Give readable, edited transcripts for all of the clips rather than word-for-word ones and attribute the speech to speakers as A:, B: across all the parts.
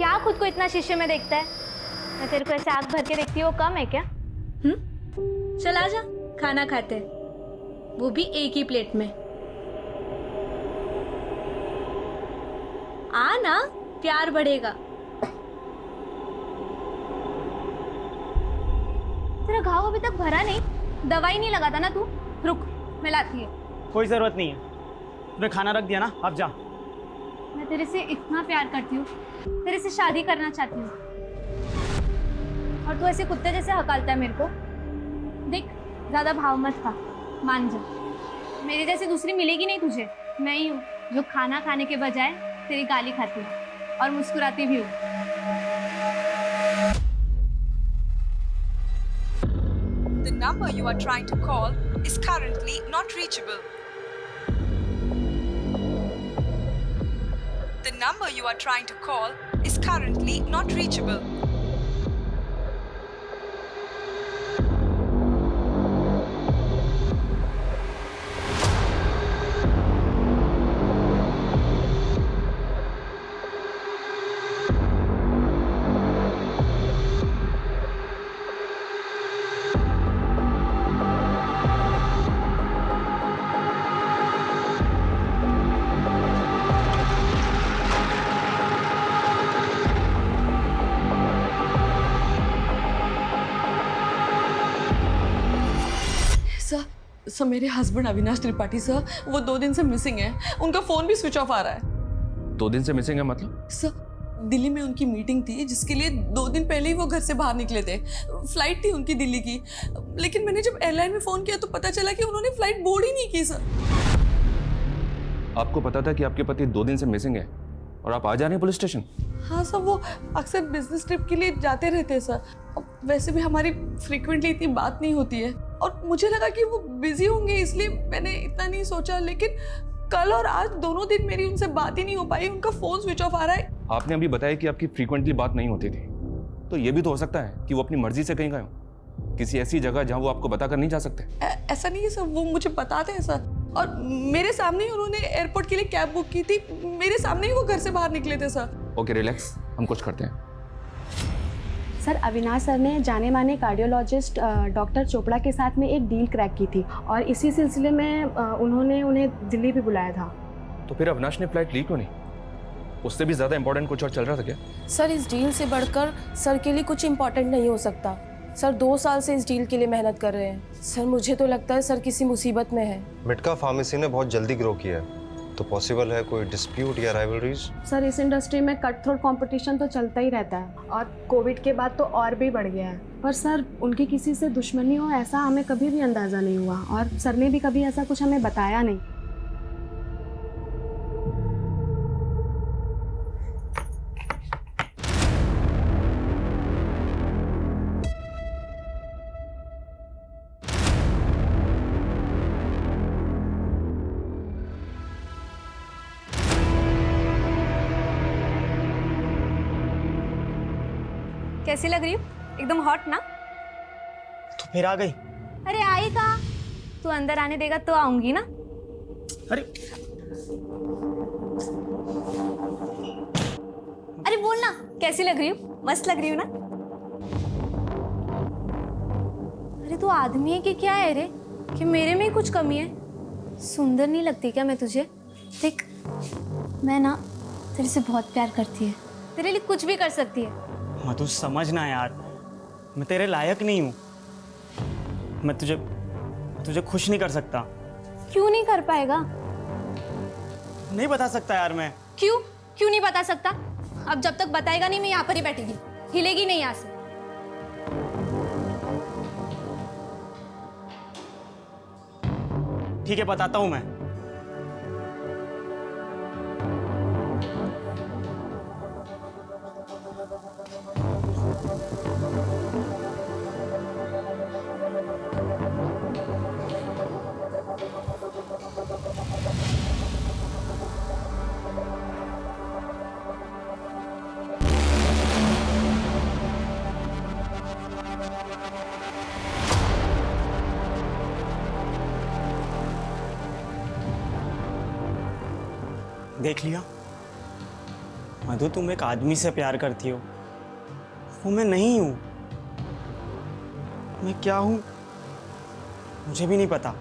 A: क्या खुद को इतना शीशे में देखता है? मैं तेरे को ऐसे आंख भर के देखती हूँ, वो कम है क्या? चल आ जा, खाना खाते हैं, वो भी एक ही प्लेट में। आ ना, प्यार बढ़ेगा। तेरा घाव अभी तक भरा नहीं? दवाई नहीं लगाता ना तू? रुक, मैं लाती हूँ।
B: कोई जरूरत नहीं है, तूने खाना रख दिया ना, अब जा।
A: मैं तेरे से इतना प्यार करती हूँ, तेरे से शादी करना चाहती हूँ, और तू ऐसे कुत्ते जैसे हकालता है मेरे को। देख, ज्यादा भाव मत खा, मान जा। मेरी जैसी दूसरी मिलेगी नहीं तुझे। मैं ही हूँ जो खाना खाने के बजाय तेरी गाली खाती हूँ और मुस्कुराती भी हूँ।
C: The number you are trying to call is currently not reachable. The number you are trying to call is currently not reachable.
D: Sir मेरे हस्बैंड अविनाश त्रिपाठी सर, वो 2 दिन से मिसिंग है। उनका फोन भी स्विच ऑफ आ रहा है।
E: 2 दिन से मिसिंग है मतलब?
D: सर दिल्ली में उनकी मीटिंग थी, जिसके लिए 2 दिन पहले ही वो घर से बाहर निकले थे। फ्लाइट थी उनकी दिल्ली की, लेकिन मैंने जब एयरलाइन में फोन किया तो पता चला कि उन्होंने फ्लाइट बोर्ड ही नहीं की। सर
E: आपको पता था कि आपके पति 2 दिन से मिसिंग है और आप आ जा रहे हैं पुलिस स्टेशन?
D: हाँ सर, वो अक्सर बिजनेस ट्रिप के लिए जाते रहते हैं सर। वैसे भी हमारी फ्रीक्वेंटली इतनी बात नहीं होती है, और मुझे लगा कि वो बिजी होंगे, इसलिए मैंने इतना नहीं सोचा। लेकिन कल और आज दोनों दिन मेरी उनसे बात ही नहीं हो पाई। उनका फोन स्विच ऑफ आ रहा है।
E: आपने अभी बताया कि आपकी फ्रीक्वेंटली बात नहीं होती थी, तो ये भी तो हो सकता है कि वो अपनी मर्जी से कहीं गए हो, किसी ऐसी जगह जहां वो आपको बताकर नहीं जा सकते।
D: ऐसा नहीं है सर, वो मुझे बताते हैं सर, और मेरे सामने ही उन्होंने एयरपोर्ट के लिए कैब बुक की थी। मेरे सामने ही वो घर से बाहर निकले थे सर।
E: ओके रिलैक्स, हम कुछ करते हैं।
F: सर अविनाश सर ने जाने माने कार्डियोलॉजिस्ट डॉक्टर चोपड़ा के साथ में एक डील क्रैक की थी, और इसी सिलसिले में उन्होंने उन्हें दिल्ली भी बुलाया था।
E: तो फिर अविनाश ने फ्लाइट ली क्यों नहीं? उससे भी ज्यादा इंपॉर्टेंट कुछ और चल रहा था क्या?
G: सर इस डील से बढ़कर सर के लिए कुछ इम्पोर्टेंट नहीं हो सकता। सर 2 साल से इस डील के लिए मेहनत कर रहे हैं। सर मुझे तो लगता है सर किसी मुसीबत में है।
H: मिटका फार्मेसी ने बहुत जल्दी ग्रो किया है, तो पॉसिबल है कोई डिस्प्यूट या राइवलरीज?
F: सर इस इंडस्ट्री में कट थ्रोट कंपटीशन तो चलता ही रहता है, और कोविड के बाद तो और भी बढ़ गया है। पर सर उनकी किसी से दुश्मनी हो ऐसा हमें कभी भी अंदाज़ा नहीं हुआ, और सर ने भी कभी ऐसा कुछ हमें बताया नहीं।
A: कैसी लग रही हूँ? एकदम हॉट ना?
B: तो फिर आ गई?
A: अरे आई कहाँ? तू अंदर आने देगा तो आऊंगी ना।
B: अरे
A: अरे बोल ना, कैसी लग रही हूँ? मस्त लग रही हूँ ना? अरे तू आदमी है कि क्या है रे, कि मेरे में ही कुछ कमी है? सुंदर नहीं लगती क्या मैं तुझे? देख, मैं ना तेरे से बहुत प्यार करती है, तेरे लिए कुछ भी कर सकती है।
B: हाँ तू समझना यार, मैं तेरे लायक नहीं हूँ। मैं तुझे खुश नहीं कर सकता।
A: क्यों नहीं कर पाएगा?
B: नहीं बता सकता यार मैं।
A: क्यों नहीं बता सकता? अब जब तक बताएगा नहीं, मैं यहाँ पर ही बैठेगी, हिलेगी नहीं यहाँ से।
B: ठीक है, बताता हूँ मैं। देख लिया? मधु, तुम एक आदमी से प्यार करती हो, वो मैं नहीं हूं। मैं क्या हूं मुझे भी नहीं पता।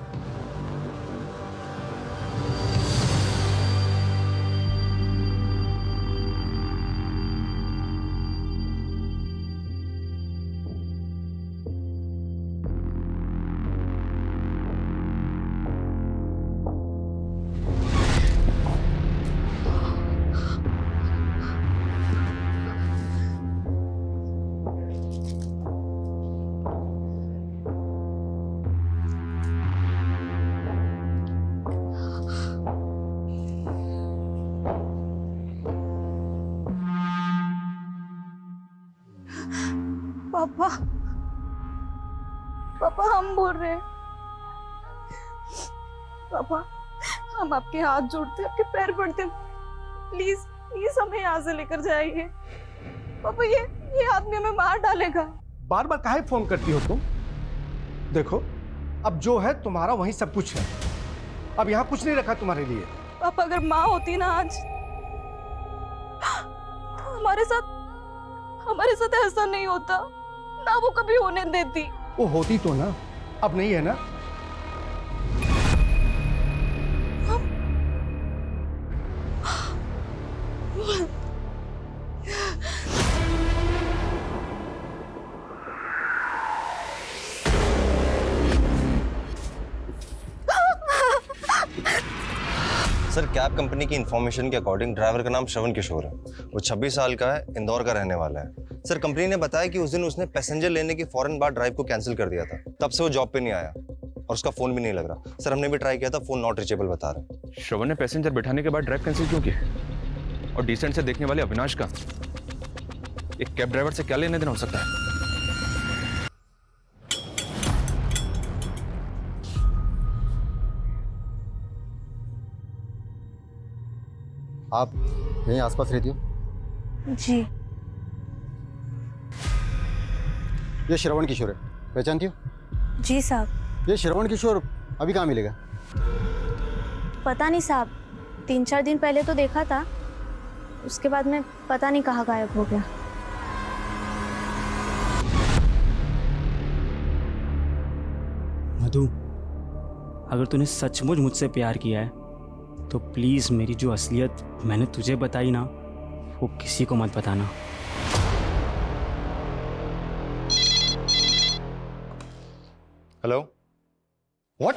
D: पापा, पापा हम बोल रहे हैं। पापा, हम आपके हाथ जोड़ते, आपके पैर पड़ते, प्लीज प्लीज हमें यहाँ से लेकर जाइए। पापा ये आदमी हमें मार डालेगा।
I: बार बार काहे फोन करती हो तुम? देखो, अब जो है तुम्हारा वही सब कुछ है। अब यहाँ कुछ नहीं रखा तुम्हारे लिए।
D: पापा अगर माँ होती ना आज, तो हमारे साथ ऐसा नहीं होता ना, वो कभी होने देती।
I: वो होती तो ना, अब नहीं है ना।
H: सर, कैब कंपनी की इंफॉर्मेशन के अकॉर्डिंग ड्राइवर का नाम श्रवण किशोर है। वो 26 साल का है, इंदौर का रहने वाला है। सर, कंपनी ने बताया कि उस दिन उसने पैसेंजर लेने के फौरन बाद ड्राइव को कैंसिल कर दिया था। तब से वो जॉब पे नहीं आया और उसका फोन भी नहीं लग रहा। सर, हमने भी ट्राई किया था, फोन नॉट रीचेबल बता रहा है।
E: श्रवण ने पैसेंजर बिठाने के बाद ड्राइव कैंसिल क्यों किया? और डिसेंट से देखने वाले अविनाश का एक कैब ड्राइवर से क्या लेने देना हो सकता है?
J: आप यहीं आसपास रहती हो?
A: जी।
J: ये श्रवण किशोर है, पहचानती हो?
A: जी साहब।
J: ये श्रवण किशोर अभी कहाँ मिलेगा?
A: पता नहीं साहब, 3-4 दिन पहले तो देखा था, उसके बाद में पता नहीं कहाँ गायब हो गया।
B: मधु, अगर तूने सचमुच मुझसे प्यार किया है तो प्लीज़ मेरी जो असलियत मैंने तुझे बताई ना, वो किसी को मत बताना।
H: हेलो।
I: व्हाट?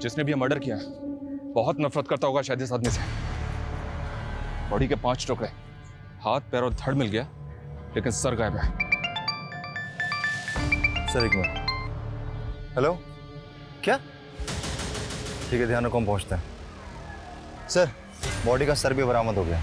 E: जिसने भी ये मर्डर किया बहुत नफरत करता होगा शायद इस आदमी से। बॉडी के 5 टुकड़े, हाथ पैर और धड़ मिल गया, लेकिन सर गायब है।
H: सर, एक मिनट। हेलो, क्या? ठीक है, ध्यान रखो, हम पहुंचते हैं। सर, बॉडी का सर भी बरामद हो गया।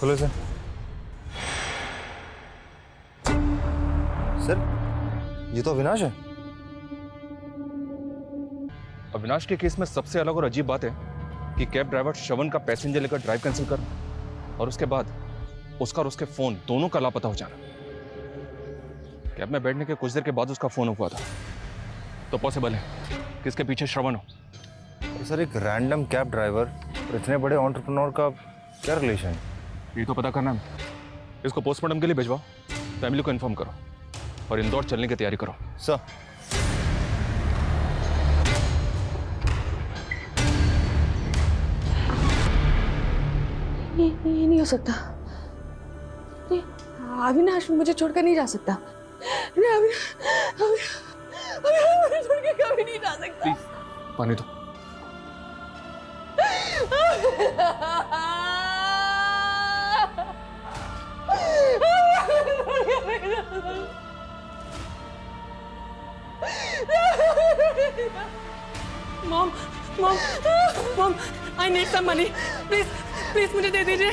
H: खोलो सर। सर, ये तो अविनाश है।
E: अविनाश के केस में सबसे अलग और अजीब बात है कि कैब ड्राइवर श्रवण का पैसेंजर लेकर ड्राइव कैंसिल कर और उसके बाद उसका और उसके फोन दोनों का लापता हो जाना। कैब में बैठने के कुछ देर के बाद उसका फोन हुआ था, तो पॉसिबल है कि इसके पीछे श्रवण हो।
H: सर, एक रैंडम कैब ड्राइवर और इतने बड़े एंटरप्रेन्योर का क्या रिलेशन है?
E: ये तो पता करना है। इसको पोस्टमार्टम के लिए भिजवाओ, फैमिली को इन्फॉर्म करो और इंदौर चलने की तैयारी करो।
H: सर,
D: ये नहीं हो सकता। ये अविनाश मुझे छोड़कर नहीं जा सकता। नहीं, अविनाश मुझे छोड़ के कभी नहीं जा सकता।
E: प्लीज पानी दो।
F: मनी प्लीज प्लीज मुझे दे दीजिए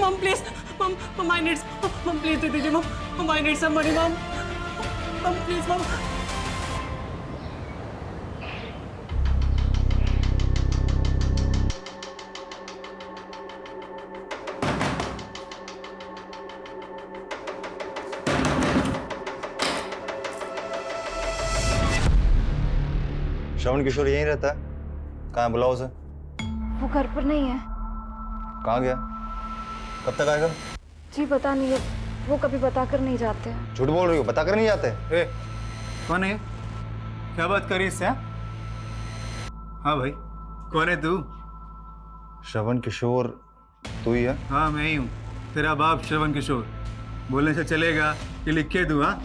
F: मम प्लीज मम आई नीड्स मम प्लीज दे दीजिए मम आई नीड सम मनी मम प्लीज मम।
H: श्रवण किशोर यहीं रहता है? कहाँ है, बुलाओ उसे।
A: वो घर पर नहीं है।
H: कहाँ गया? कब तक आएगा?
A: जी पता नहीं है, वो कभी बताकर नहीं जाते हैं।
H: झूठ बोल रही हो, बता कर नहीं जाते?
K: ए, कौन है? क्या बात करी इससे? हाँ भाई, कौन है तू?
H: श्रवण किशोर तू ही है?
K: हाँ मैं ही हूँ, तेरा बाप श्रवण किशोर। बोलने से चलेगा कि लिख के दूँ? हाँ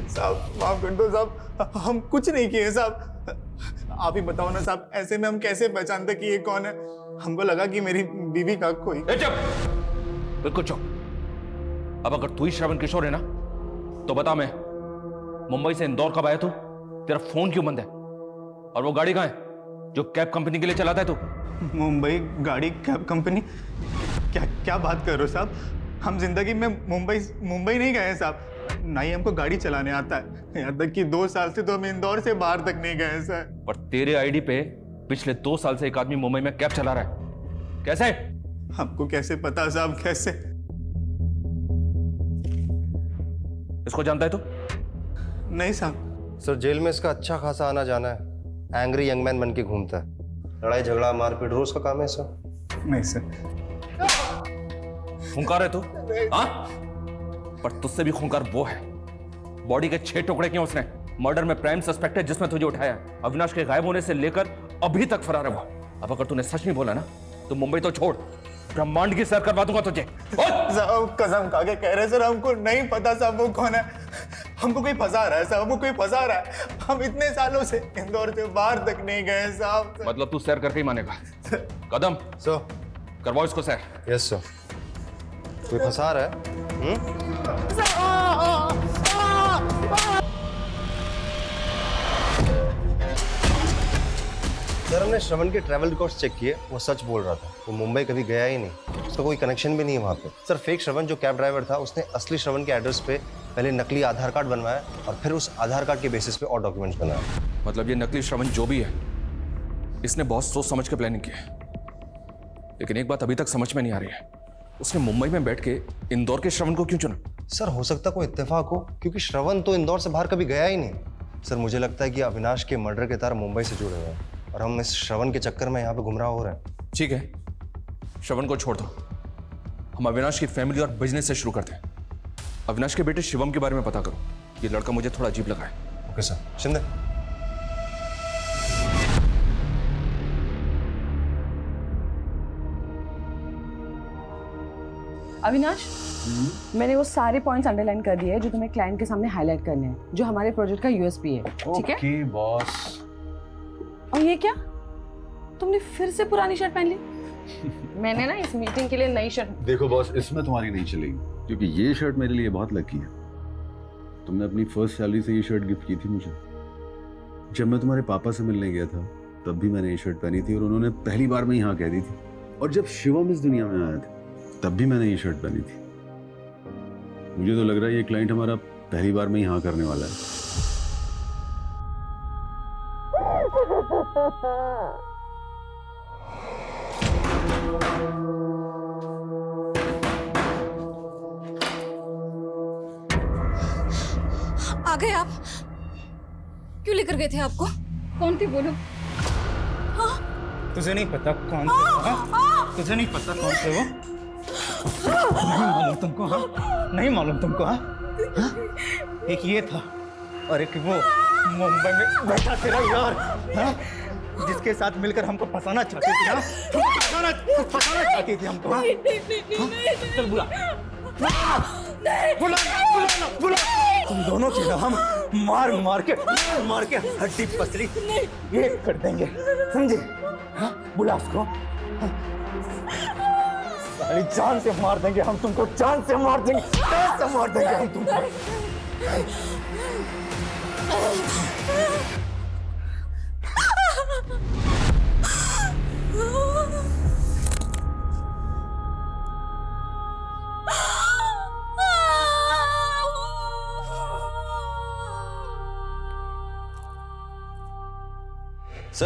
K: साहब, माफ कर दो साहब, हम कुछ नहीं किए साहब। आप ही बताओ ना साहब, ऐसे में हम कैसे पहचानते कि ये कौन है? हमको लगा कि मेरी बीवी का कोई।
E: चुप, बिल्कुल चुप। अब अगर तू ही श्रवण किशोर है ना, तो बता, मैं मुंबई से इंदौर कब आया तू? तेरा फोन क्यों बंद है? और वो गाड़ी कहाँ है जो कैब कंपनी के लिए चलाता है तू?
K: मुंबई गाड़ी कैब कंपनी? क्या बात कर रहे हो साहब? हम जिंदगी में मुंबई नहीं गए हैं साहब, ना ही हमको गाड़ी चलाने आता है। यहाँ तक कि 2 साल से तो हम इंदौर से बाहर तक नहीं गए सर।
E: पर तेरे आईडी पे पिछले 2 साल से एक आदमी मुंबई में कैब चला रहा है। कैसे?
K: हमको कैसे पता साहब, कैसे?
E: इसको जानता है तू?
K: नहीं साहब।
H: सर जेल में इसका अच्छा खासा आना जाना है। एंग्री यंग मैन बन के घूमता है, लड़ाई झगड़ा मारपीट रोज का काम है सर।
K: नहीं सर।
E: खूंखार है तू? हाँ, पर तुझसे भी खूंखार वो है। बॉडी के 6 टुकड़े किए उसने। मर्डर में प्राइम सस्पेक्ट है जिसमें तुझे उठाया। अविनाश के गायब होने से लेकर अभी तक फरार है वो। अब अगर तूने सच नहीं बोला ना, तो मुंबई तो छोड़, ब्रह्मांड की सैर करवा दूंगा तुझे।
K: साहब कसम खा के कह रहे सर, हमको नहीं पता साहब वो कौन है। हमको कोई फंसा रहा है साहब, हमको कोई फंसा रहा है। हम इतने सालों से इंदौर से बाहर तक नहीं गए साहब।
E: मतलब तू सैर करके ही मानेगा? कदम
H: सर
E: करवाओ इसको सैर।
H: Yes sir. कोई फंसा रहा है? सर हमने श्रवण के ट्रैवल रिकॉर्ड्स चेक किए, वो सच बोल रहा था। वो मुंबई कभी गया ही नहीं, उसका कोई कनेक्शन भी नहीं है वहाँ पे। सर फेक श्रवण जो कैब ड्राइवर था, उसने असली श्रवण के एड्रेस पे पहले नकली आधार कार्ड बनवाया और फिर उस आधार कार्ड के बेसिस पे और डॉक्यूमेंट्स बनाया।
E: मतलब ये नकली श्रवण जो भी है, इसने बहुत सोच समझ के प्लानिंग की है। लेकिन एक बात अभी तक समझ में नहीं आ रही है, उसने मुंबई में बैठ के इंदौर के श्रवण को क्यों चुना?
H: सर हो सकता कोई इत्तेफाक हो, क्योंकि श्रवण तो इंदौर से बाहर कभी गया ही नहीं। सर मुझे लगता है कि अविनाश के मर्डर के तार मुंबई से जुड़े हुए हैं और हम इस श्रवण के चक्कर में यहाँ पे गुमराह हो रहे हैं।
E: ठीक है, श्रवण को छोड़ दो, हम अविनाश की फैमिली और बिजनेस से शुरू करते हैं। अविनाश के बेटे शिवम के बारे में पता करो। ये लड़का मुझे थोड़ा अजीब लगा है।
H: Okay sir. शिंदे।
F: अविनाश, मैंने वो सारे पॉइंट्स अंडरलाइन कर दिए हैं जो तुम्हें क्लाइंट के सामने हाईलाइट करने हैं, जो हमारे प्रोजेक्ट का यूएसपी है। ठीक है?
K: Okay boss.
F: और ये क्या, तुमने फिर से पुरानी शर्ट पहन ली? मैंने ना इस मीटिंग के लिए नई शर्ट।
L: देखो बॉस, इसमें तुम्हारी नहीं चलेगी, क्योंकि ये शर्ट मेरे लिए बहुत लकी है। तुमने अपनी फर्स्ट सैलरी से ये शर्ट गिफ्ट की थी मुझे। जब मैं तुम्हारे पापा से मिलने गया था, तब भी मैंने ये शर्ट पहनी थी और उन्होंने पहली बार में यहाँ कह दी थी। और जब शिवम इस दुनिया में आया था, तब भी मैंने ये शर्ट पहनी थी। मुझे तो लग रहा है ये क्लाइंट हमारा पहली बार में ही हाँ करने वाला है।
C: आ गए आप? क्यों लेकर गए थे आपको?
A: कौन थी बोलो?
K: तुझे नहीं पता कौन थे? हाँ? तुझे नहीं पता कौन थे वो? नहीं मालूम तुमको? हाँ? नहीं मालूम तुमको? हाँ? एक ये था और एक वो मुंबई में बैठा तेरा यार, हाँ? जिसके साथ मिलकर हमको फंसाना चाहती थी। हाँ? फंसाना चाहती थी हमको। हाँ? चल बुला बुला तुम दोनों की ना हम मार के हड्डी पसली एक कर देंगे, समझे? हाँ? बुला उसको। सारी जान से मार देंगे हम तुमको, जान से मार देंगे हम तुमको।
H: सर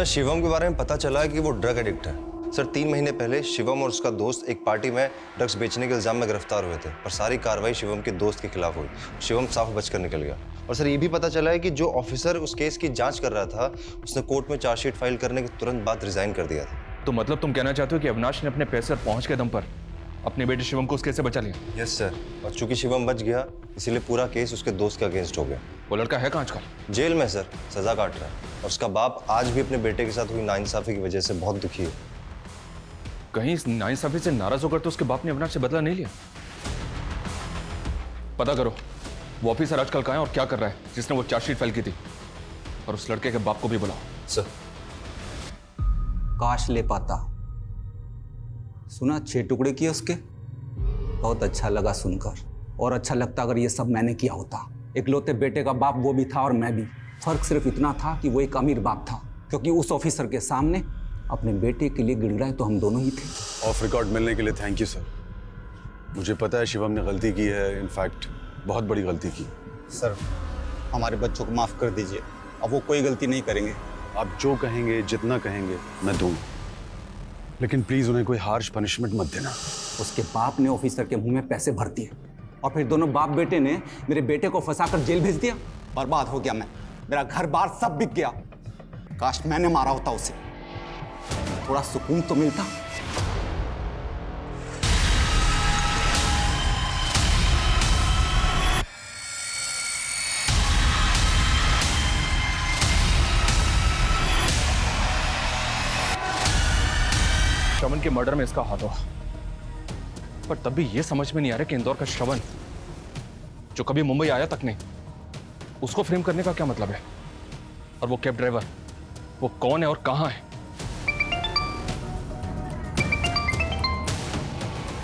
H: शिवम के बारे में पता चला है कि वो ड्रग एडिक्ट है। सर 3 महीने पहले शिवम और उसका दोस्त एक पार्टी में ड्रग्स बेचने के इल्जाम में गिरफ्तार हुए थे, पर सारी कार्रवाई शिवम के दोस्त के खिलाफ हुई। शिवम साफ बचकर निकल गया। और सर ये भी पता चला है कि जो ऑफिसर उस केस की जांच कर रहा था, उसने कोर्ट में चार्जशीट फाइल करने के तुरंत बाद रिजाइन कर दिया था।
E: तो मतलब तुम कहना चाहते हो कि अविनाश ने अपने पैसे पर पहुंच के दम पर अपने बेटे शिवम को उस केस से बचा लिया?
H: यस सर, और चूंकि शिवम बच गया इसीलिए पूरा केस उसके दोस्त के अगेंस्ट हो गया।
E: वो लड़का है कहाँ आजकल?
H: जेल में सर, सजा काट रहा है। और उसका बाप आज भी अपने बेटे के साथ हुई नाइंसाफी की वजह से बहुत दुखी है।
E: कहीं इस नाइंसाफी से नाराज होकर तो उसके बाप ने अविनाश से बदला नहीं लिया? पता करो वो ऑफिसर आजकल कहाँ है और क्या कर रहा है जिसने वो चार्जशीट फाइल की थी, और उस लड़के के बाप को भी बुलाओ।
H: सर
M: काश ले पाता। सुना 6 टुकड़े किए उसके, बहुत अच्छा लगा सुनकर। और अच्छा लगता अगर ये सब मैंने किया होता। इकलौते बेटे का बाप वो भी था और मैं भी। फर्क सिर्फ इतना था कि वो एक अमीर बाप था, क्योंकि उस ऑफिसर के सामने अपने बेटे के लिए गिड़गिड़ाए तो हम दोनों ही थे।
L: ऑफ रिकॉर्ड मिलने के लिए थैंक यू सर। मुझे पता है शिवम ने गलती की है, इनफैक्ट बहुत बड़ी गलती की।
M: सर हमारे बच्चों को माफ कर दीजिए, अब वो कोई गलती नहीं करेंगे।
L: आप जो कहेंगे, जितना कहेंगे मैं दूंगा, लेकिन प्लीज उन्हें कोई हार्श पनिशमेंट मत देना।
M: उसके बाप ने ऑफिसर के मुंह में पैसे भर दिए और फिर दोनों बाप बेटे ने मेरे बेटे को फंसाकर जेल भेज दिया। बर्बाद हो गया मैं, मेरा घर बार सब बिक गया। काश मैंने मारा होता उसे, थोड़ा सुकून तो मिलता।
E: श्रवण के मर्डर में इसका हाथ हुआ, पर तब भी यह समझ में नहीं आ रहा कि इंदौर का श्रवण जो कभी मुंबई आया तक नहीं, उसको फ्रेम करने का क्या मतलब है? और वो कैब ड्राइवर वो कौन है और कहां है?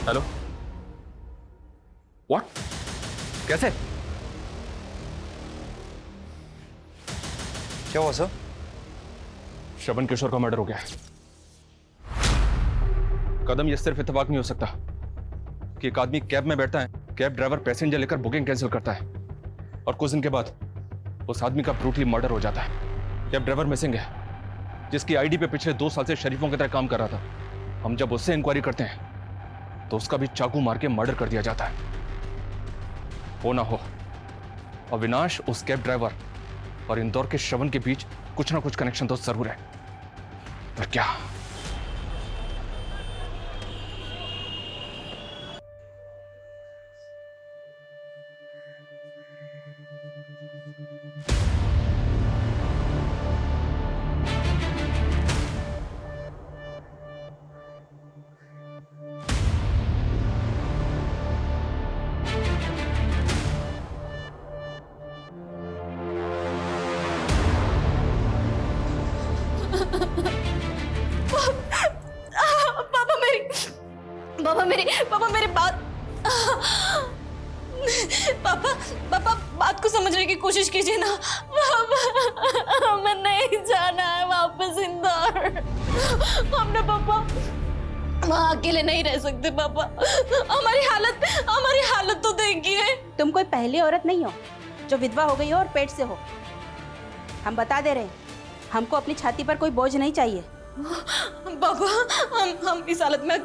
E: हेलो, व्हाट, कैसे?
H: क्या हुआ सर?
E: श्रवण किशोर का मर्डर हो गया है। कदम ये सिर्फ इत्तेफाक नहीं हो सकता कि एक आदमी कैब में बैठता है, कैब ड्राइवर पैसेंजर लेकर बुकिंग कैंसिल करता है और कुछ दिन के बाद उस आदमी का ब्रूटली मर्डर हो जाता है। कैब ड्राइवर मिसिंग है, जिसकी आईडी पे पिछले 2 साल से शरीफों की तरह काम कर रहा था। हम जब उससे इंक्वायरी करते हैं तो उसका भी चाकू मार के मर्डर कर दिया जाता है। हो ना हो अविनाश, उस कैब ड्राइवर और इंदौर के श्रवण के बीच कुछ ना कुछ कनेक्शन तो जरूर है, पर क्या?
G: पापा मेरी बात, पापा बात को समझने की कोशिश कीजिए ना। पापा हमें नहीं जाना है वापस इंदौर। हमने पापा वहाँ अकेले नहीं रह सकते। पापा हमारी हालत तो देखिए।
N: तुम कोई पहली औरत नहीं हो जो विधवा हो गई हो और पेट से हो। हम बता दे रहे हैं, हमको अपनी छाती पर कोई बोझ नहीं चाहिए।
G: पापा हम इस हालत में।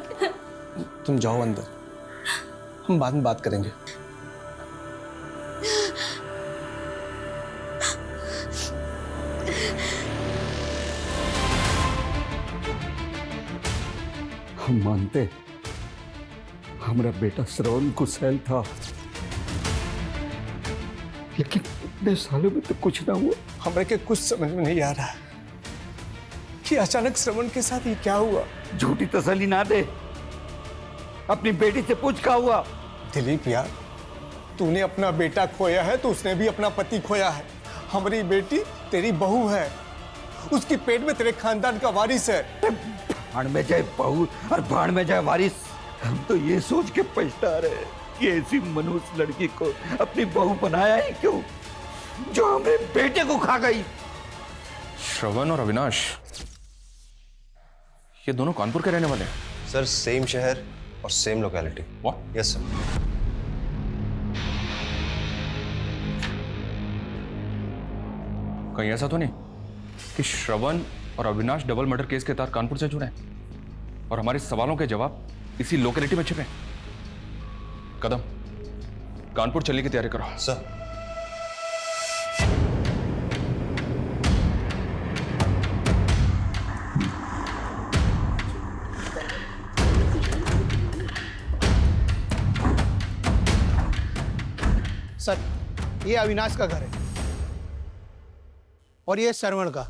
K: तुम जाओ अंदर, हम बाद में बात करेंगे।
O: हम मानते हमारा बेटा श्रवण कुशल था, लेकिन इतने सालों में तो कुछ ना हुआ।
K: हमें के कुछ समझ में नहीं आ रहा कि अचानक श्रवण के साथ ये क्या हुआ।
O: झूठी तसल्ली ना दे, अपनी बेटी से पूछ क्या हुआ।
K: दिलीप यार, तूने अपना बेटा खोया है तो उसने भी अपना पति खोया है। हमारी बेटी तेरी बहू है, उसकी पेट में तेरे खानदान का वारिस है।
O: भाड़ में जाए बहू और भाड़ में जाए वारिस, हम तो ये सोच के पछता रहे कि ऐसी मनुष्य लड़की को अपनी बहू बनाया ही क्यों, जो हमें बेटे को खा गई।
E: श्रवण और अविनाश, ये दोनों कानपुर के रहने वाले हैं?
H: सर सेम शहर और same locality.
E: What?
H: Yes sir.
E: कहीं ऐसा तो नहीं कि श्रवण और अविनाश डबल मर्डर केस के तार कानपुर से जुड़े हैं और हमारे सवालों के जवाब इसी लोकेलिटी में छिपे? कदम, कानपुर चलने की तैयारी करो।
H: सर।
I: सर, ये अविनाश का घर है और ये श्रवण का।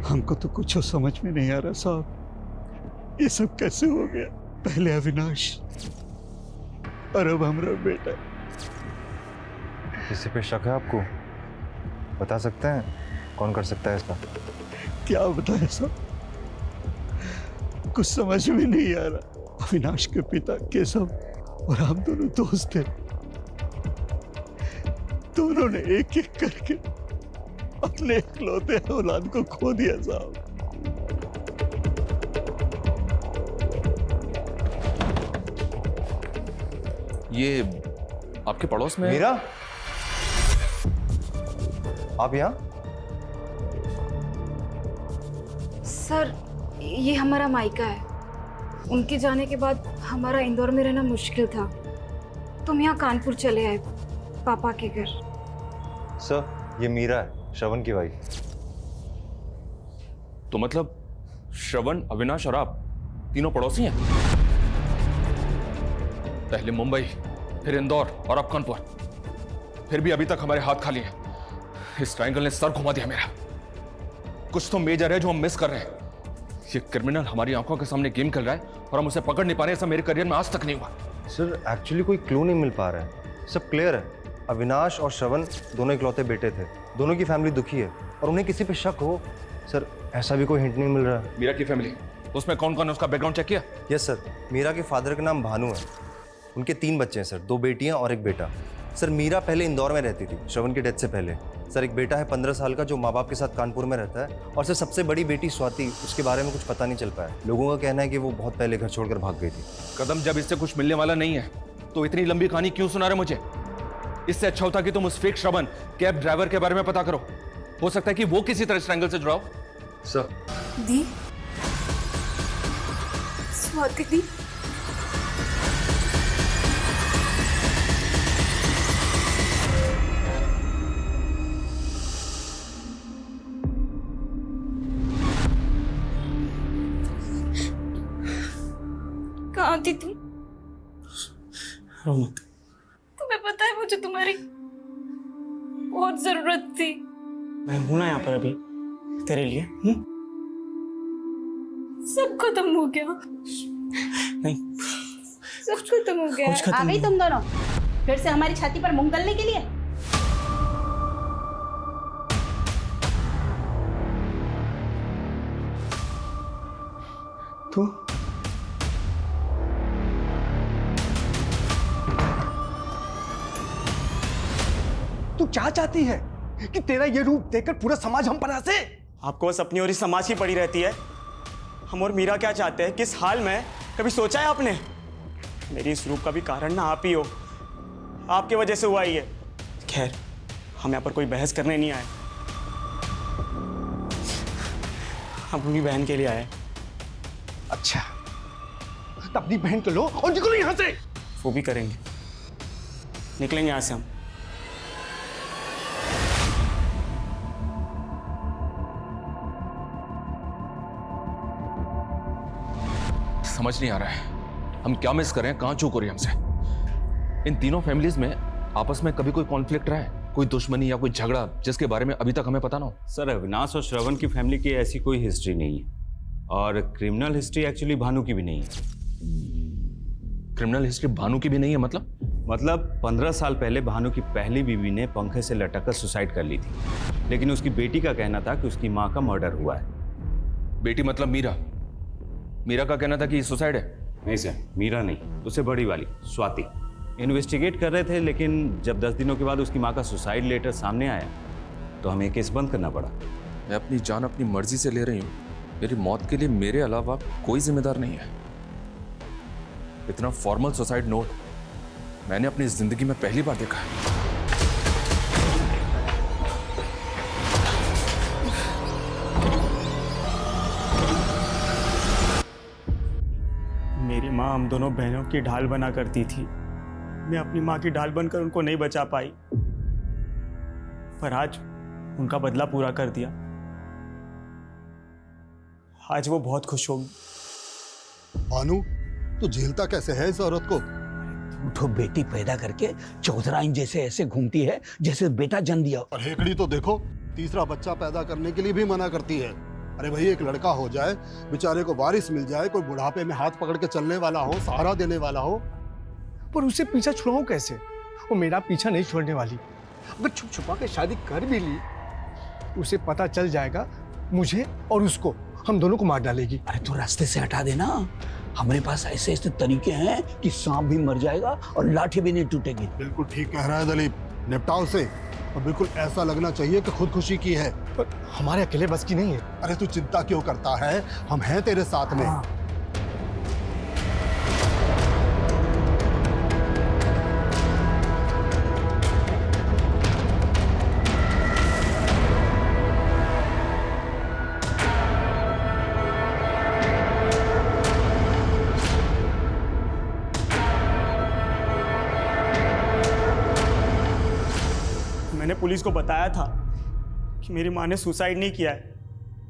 O: हमको तो कुछ समझ में नहीं आ रहा साहब, ये सब कैसे हो गया? पहले अविनाश और अब हमारा बेटा।
H: किसी पे शक है आपको? बता सकते हैं कौन कर सकता है इसका?
O: क्या बताएं साहब, कुछ समझ में नहीं आ रहा। अविनाश के पिता केशव और हम दोनों दोस्त थे। दोनों ने एक एक करके अपने इकलौते औलाद को खो दिया साहब।
E: ये आपके पड़ोस में?
H: मीरा, आप यहाँ?
P: सर, ये हमारा मायका है। उनके जाने के बाद हमारा इंदौर में रहना मुश्किल था, तो हम यहाँ कानपुर चले आए पापा के घर।
H: सर, ये मीरा है, श्रवण की वाइफ।
E: तो मतलब श्रवण, अविनाश और आप तीनों पड़ोसी हैं? पहले मुंबई, फिर इंदौर और अब कानपुर, फिर भी अभी तक हमारे हाथ खाली हैं। इस ट्रायंगल ने सर घुमा दिया मेरा। कुछ तो मेजर है जो हम मिस कर रहे हैं। ये क्रिमिनल हमारी आंखों के सामने गेम खेल रहा है और हम उसे पकड़ नहीं पा रहे। ऐसा मेरे करियर में आज तक नहीं हुआ।
H: सर, एक्चुअली कोई क्लू नहीं मिल पा रहा है। सब क्लियर है। अविनाश और श्रवण दोनों इकलौते बेटे थे। दोनों की फैमिली दुखी है और उन्हें किसी पे शक हो, सर ऐसा भी कोई हिंट नहीं मिल रहा है।
E: मीरा की फैमिली, उसमें कौन कौन है उसका बैकग्राउंड चेक किया?
H: यस सर, मीरा के फादर का नाम भानु है। उनके 3 बच्चे हैं सर, 2 बेटियां और 1 बेटा। सर, मीरा पहले इंदौर में रहती थी श्रवण की डेथ से पहले। सर, एक बेटा है 15 साल का जो माँ बाप के साथ कानपुर में रहता है। और सर, सबसे बड़ी बेटी स्वाति, उसके बारे में कुछ पता नहीं चल पाया। लोगों का कहना है कि वो बहुत पहले घर छोड़कर भाग गई थी।
E: कदम, जब इससे कुछ मिलने वाला नहीं है तो इतनी लंबी कहानी क्यों सुना रहे मुझे? इससे अच्छा होता कि तुम उस फेक श्रवण कैब ड्राइवर के बारे में पता करो। हो सकता है कि वो किसी तरह ट्रायंगल से जुड़ा हो।
H: सर,
P: दी, स्वाति दी, कहाँ थी तुम? तुम्हें पता है मुझे तुम्हारी बहुत जरूरत थी।
B: मैं हूं ना यहाँ पर अभी तेरे लिए।
P: सब खत्म हो गया।
B: नहीं,
P: सब खत्म हो गया।
N: आ गई तुम दोनों फिर से हमारी छाती पर मूंग गलने के लिए?
I: तो तू क्या चाहती है कि तेरा ये रूप देखकर पूरा समाज हम पर हंसे?
B: आपको बस अपनी और ही समाज ही पड़ी रहती है। हम और मीरा क्या चाहते हैं, किस हाल में, कभी सोचा है आपने? मेरी इस रूप का भी कारण ना आप ही हो। आपके वजह से हुआ ही है। खैर, हम यहाँ पर कोई बहस करने नहीं आए। हम अपनी बहन के लिए आए।
I: अच्छा, तो अपनी बहन को लो और निकलो यहाँ से।
B: वो भी करेंगे, निकलेंगे यहाँ से हम।
E: समझ नहीं आ रहा है हम क्या मिस कर रहे हैं, कहां चूक हो रही है हमसे। इन तीनों फैमिलीज में आपस में कभी कोई कॉन्फ्लिक्ट रहा है, कोई दुश्मनी या कोई झगड़ा जिसके बारे में अभी तक हमें पता ना हो?
Q: सर, अविनाश और श्रवण की फैमिली की ऐसी कोई हिस्ट्री नहीं है और क्रिमिनल हिस्ट्री एक्चुअली भानु की भी नहीं है।
E: क्रिमिनल हिस्ट्री भानु की भी नहीं है? मतलब
Q: 15 साल पहले भानु की पहली बीवी ने पंखे से लटककर सुसाइड कर ली थी, लेकिन उसकी बेटी का कहना था कि उसकी माँ का मर्डर हुआ है।
E: बेटी मतलब मीरा? मीरा का कहना था कि सुसाइड है।
Q: नहीं सर, मीरा नहीं, उससे बड़ी वाली स्वाति। इन्वेस्टिगेट कर रहे थे, लेकिन जब 10 दिनों के बाद उसकी माँ का सुसाइड लेटर सामने आया तो हमें केस बंद करना पड़ा।
E: मैं अपनी जान अपनी मर्जी से ले रही हूँ। मेरी मौत के लिए मेरे अलावा कोई जिम्मेदार नहीं है। इतना फॉर्मल सुसाइड नोट मैंने अपनी जिंदगी में पहली बार देखा है।
B: मेरी माँ हम दोनों बहनों की ढाल बना करती थी। मैं अपनी माँ की ढाल बनकर उनको नहीं बचा पाई, पर आज उनका बदला पूरा कर दिया। आज वो बहुत खुश होगी।
R: भानु, तू झेलता कैसे है इस औरत को?
K: तो बेटी पैदा करके चौधराइन जैसे ऐसे घूमती है जैसे बेटा जन्म दिया।
R: और हेकड़ी तो देखो, तीसरा बच्चा पैदा करने के लिए भी मना करती है। अरे भाई, एक लड़का हो जाए, बेचारे को वारिस मिल जाए, कोई बुढ़ापे में हाथ पकड़ के चलने वाला हो, सहारा देने वाला हो।
I: पर उसे पीछा छुड़ाऊं कैसे? वो मेरा पीछा नहीं छोड़ने वाली। अगर छुप छुपा के शादी कर भी ली, उसे पता चल जाएगा मुझे और उसको, हम दोनों को मार डालेगी।
K: अरे तो रास्ते से हटा देना। हमारे पास ऐसे ऐसे तरीके हैं कि सांप भी मर जाएगा और लाठी भी नहीं टूटेगी।
R: बिल्कुल ठीक कह रहा है दिलीप, निपटाओ से। और बिल्कुल ऐसा लगना चाहिए कि खुदकुशी की है।
I: पर हमारे अकेले बस की नहीं है।
R: अरे तू चिंता क्यों करता है, हम हैं तेरे साथ में।
B: मैंने पुलिस को बताया था कि मेरी माँ ने सुसाइड नहीं किया है,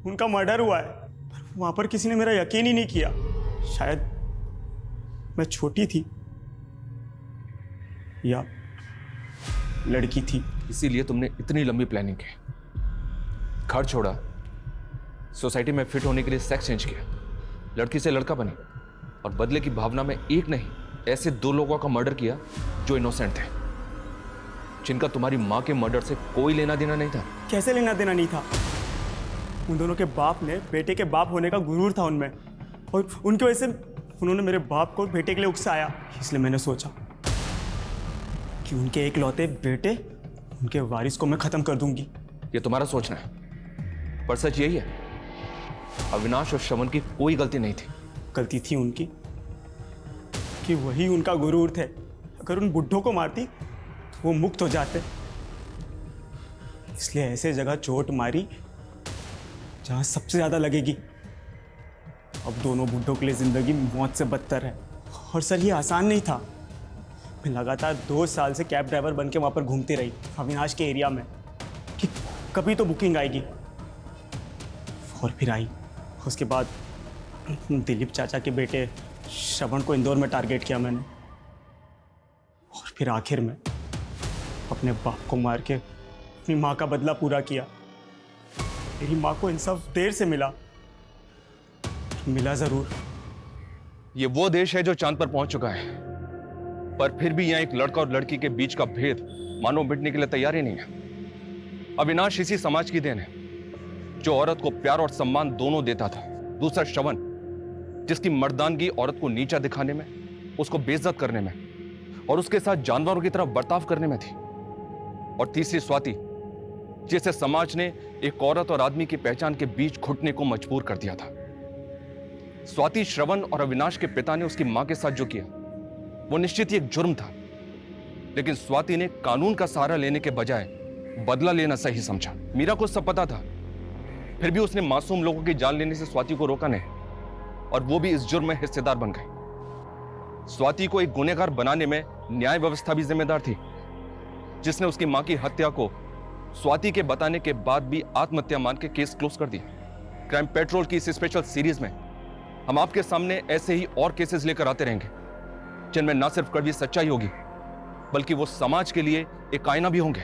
B: उनका मर्डर हुआ है, पर वहाँ पर किसी ने मेरा यकीन ही नहीं किया। शायद मैं छोटी थी या लड़की थी।
E: इसीलिए तुमने इतनी लंबी प्लानिंग की, घर छोड़ा, सोसाइटी में फिट होने के लिए सेक्स चेंज किया, लड़की से लड़का बनी और बदले की भावना में एक नहीं ऐसे 2 लोगों का मर्डर किया जो इनोसेंट थे, जिनका तुम्हारी माँ के मर्डर से कोई लेना देना नहीं था।
B: कैसे लेना देना नहीं था? उन दोनों के बाप ने बेटे के बाप होने का गुरूर था उनमें, और उनकी वजह से उन्होंने मेरे बाप को बेटे के लिए उकसाया। इसलिए मैंने सोचा कि उनके एकलौते बेटे, उनके वारिस को मैं खत्म कर दूंगी।
E: ये तुम्हारा सोचना है, पर सच यही है, अविनाश और श्रवण की कोई गलती नहीं थी।
B: गलती थी उनकी कि वही उनका गुरूर थे। अगर उन बुड्ढों को मारती तो वो मुक्त हो जाते, इसलिए ऐसे जगह चोट मारी जहां सबसे ज्यादा लगेगी। अब दोनों बुड्ढों के लिए जिंदगी मौत से बदतर है। और सर, ये आसान नहीं था। मैं लगातार 2 साल से कैब ड्राइवर बन के वहाँ पर घूमती रही अविनाश के एरिया में कि कभी तो बुकिंग आएगी, और फिर आई। उसके बाद दिलीप चाचा के बेटे श्रवण को इंदौर में टारगेट किया मैंने, और फिर आखिर में अपने बाप को मार के अपनी माँ का बदला पूरा किया। मेरी माँ को इंसाफ देर से मिला जरूर।
E: ये वो देश है जो चांद पर पहुंच चुका है, पर फिर भी यहां एक लड़का और लड़की के बीच का भेद मानो मिटने के लिए तैयार ही नहीं है। अविनाश इसी समाज की देन है जो औरत को प्यार और सम्मान दोनों देता था। दूसरा श्रवण, जिसकी मर्दानगी औरत को नीचा दिखाने में, उसको बेइज्जत करने में और उसके साथ जानवरों की तरह बर्ताव करने में थी। और तीसरी स्वाति, जिसे समाज ने एक औरत और आदमी की पहचान के बीच घुटने को मजबूर कर दिया था। स्वाति, श्रवण और अविनाश के पिता ने उसकी मां के साथ जो किया वो निश्चित ही एक जुर्म था, लेकिन स्वाति ने कानून का सहारा लेने के बजाय बदला लेना सही समझा। मीरा को सब पता था, फिर भी उसने मासूम लोगों की जान लेने से स्वाति को रोका नहीं, और वो भी इस जुर्म में हिस्सेदार बन गई। स्वाति को एक गुनहगार बनाने में न्याय व्यवस्था भी जिम्मेदार थी, जिसने उसकी मां की हत्या को स्वाति के बताने के बाद भी आत्महत्या मान के केस क्लोज कर दिया। क्राइम पेट्रोल की इस स्पेशल सीरीज में हम आपके सामने ऐसे ही और केसेस लेकर आते रहेंगे, जिनमें ना सिर्फ कड़वी सच्चाई होगी, बल्कि वो समाज के लिए एक आईना भी होंगे।